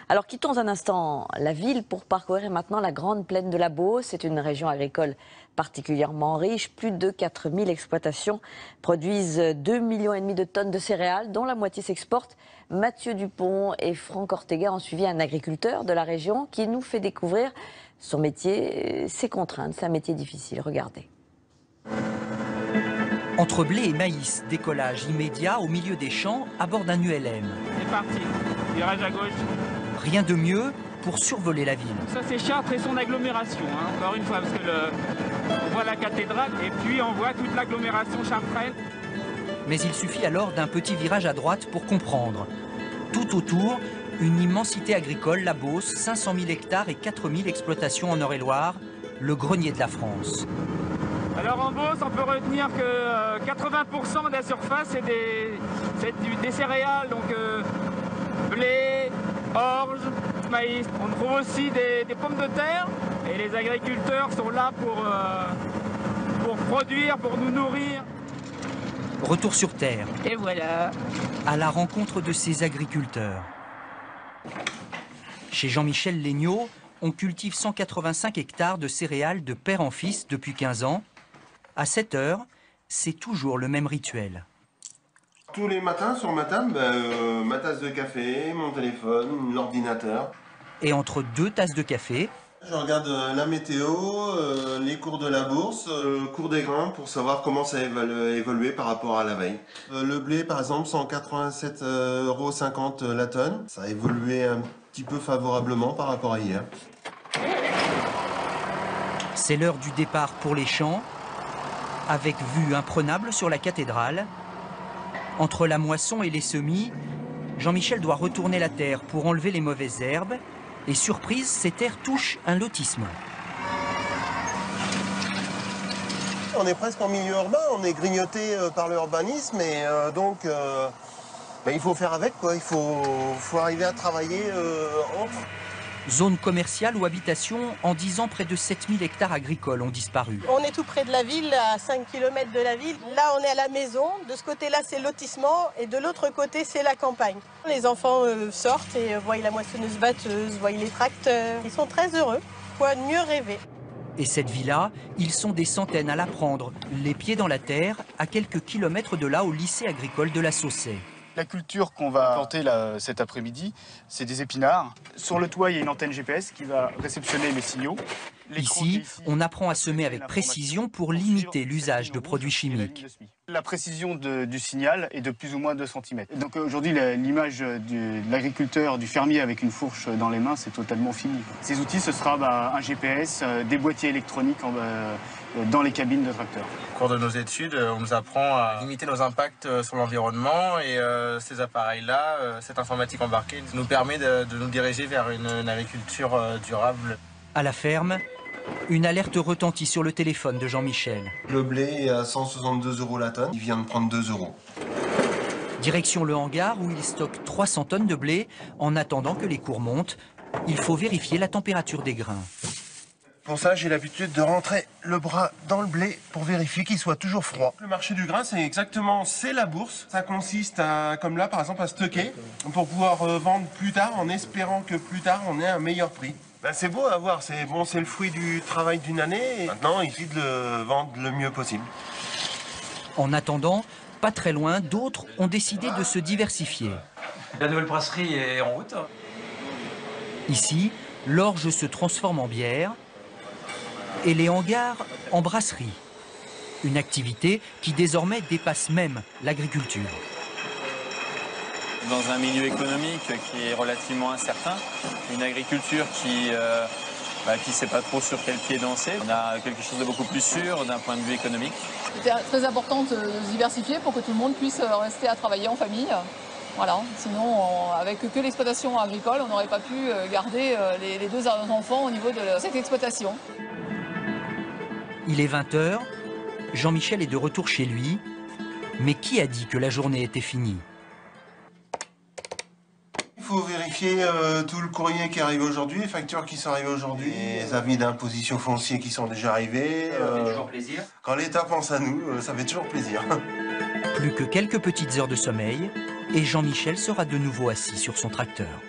Alors quittons un instant la ville pour parcourir maintenant la grande plaine de la Beauce. C'est une région agricole particulièrement riche. Plus de 4000 exploitations produisent 2,5 millions de tonnes de céréales, dont la moitié s'exporte. Mathieu Dupont et Franck Ortega ont suivi un agriculteur de la région qui nous fait découvrir son métier, ses contraintes. C'est un métier difficile, regardez. Entre blé et maïs, décollage immédiat au milieu des champs à bord d'un ULM. C'est parti, virage à gauche. Rien de mieux pour survoler la ville. Ça c'est Chartres et son agglomération, encore une fois, parce que on voit la cathédrale et puis on voit toute l'agglomération chartraine. Mais il suffit alors d'un petit virage à droite pour comprendre. Tout autour, une immensité agricole, la Beauce, 500 000 hectares et 4000 exploitations en Eure-et-Loire, le grenier de la France. Alors en Beauce, on peut retenir que 80% de la surface, c'est des céréales, donc blé, orge, maïs. On trouve aussi des pommes de terre et les agriculteurs sont là pour produire, pour nous nourrir. Retour sur terre. Et voilà. À la rencontre de ces agriculteurs. Chez Jean-Michel Legnaud, on cultive 185 hectares de céréales de père en fils depuis 15 ans. À 7 heures, c'est toujours le même rituel. Tous les matins sur ma table, ma tasse de café, mon téléphone, l'ordinateur. Et entre 2 tasses de café, je regarde la météo, les cours de la bourse, le cours des grains pour savoir comment ça a évolué par rapport à la veille. Le blé par exemple, 187,50 € la tonne. Ça a évolué un petit peu favorablement par rapport à hier. C'est l'heure du départ pour les champs, avec vue imprenable sur la cathédrale. Entre la moisson et les semis, Jean-Michel doit retourner la terre pour enlever les mauvaises herbes. Et surprise, ces terres touchent un lotissement. On est presque en milieu urbain, on est grignoté par l'urbanisme et donc il faut faire avec, quoi. Il faut arriver à travailler entre. Zone commerciale ou habitation, en 10 ans, près de 7000 hectares agricoles ont disparu. On est tout près de la ville, à 5 km de la ville. Là, on est à la maison. De ce côté-là, c'est le lotissement. Et de l'autre côté, c'est la campagne. Les enfants sortent et voient la moissonneuse-batteuse, voient les tracteurs. Ils sont très heureux. Quoi de mieux rêver? Et cette villa, ils sont des centaines à la prendre, les pieds dans la terre, à quelques kilomètres de là, au lycée agricole de la Saussay. La culture qu'on va planter là, cet après-midi, c'est des épinards. Sur le toit, il y a une antenne GPS qui va réceptionner les signaux. Ici, on apprend à semer avec précision pour limiter l'usage de produits chimiques. La précision du signal est de plus ou moins 2 cm. Donc aujourd'hui, l'image de l'agriculteur, du fermier avec une fourche dans les mains, c'est totalement fini. Ces outils, ce sera un GPS, des boîtiers électroniques dans les cabines de tracteurs. Au cours de nos études, on nous apprend à limiter nos impacts sur l'environnement et ces appareils-là, cette informatique embarquée, nous permet de nous diriger vers une agriculture durable. À la ferme, une alerte retentit sur le téléphone de Jean-Michel. Le blé est à 162 € la tonne, il vient de prendre 2 €. Direction le hangar où il stocke 300 tonnes de blé. En attendant que les cours montent, il faut vérifier la température des grains. Pour ça, j'ai l'habitude de rentrer le bras dans le blé pour vérifier qu'il soit toujours froid. Le marché du grain, c'est la bourse. Ça consiste à, comme là par exemple, à stocker pour pouvoir vendre plus tard en espérant que plus tard on ait un meilleur prix. C'est beau à voir, c'est le fruit du travail d'une année. Et maintenant, il suffit de le vendre le mieux possible. En attendant, pas très loin, d'autres ont décidé de se diversifier. La nouvelle brasserie est en route. Ici, l'orge se transforme en bière et les hangars en brasserie. Une activité qui désormais dépasse même l'agriculture. Dans un milieu économique qui est relativement incertain, une agriculture qui ne sait pas trop sur quel pied danser. On a quelque chose de beaucoup plus sûr d'un point de vue économique. C'est très important de se diversifier pour que tout le monde puisse rester à travailler en famille. Voilà. Sinon, avec que l'exploitation agricole, on n'aurait pas pu garder les 2 enfants au niveau de cette exploitation. Il est 20 h, Jean-Michel est de retour chez lui, mais qui a dit que la journée était finie ? Il faut vérifier tout le courrier qui arrive aujourd'hui, les factures qui sont arrivées aujourd'hui, les avis d'imposition foncière qui sont déjà arrivés. Ça fait toujours plaisir. Quand l'État pense à nous, ça fait toujours plaisir. Plus que quelques petites heures de sommeil, et Jean-Michel sera de nouveau assis sur son tracteur.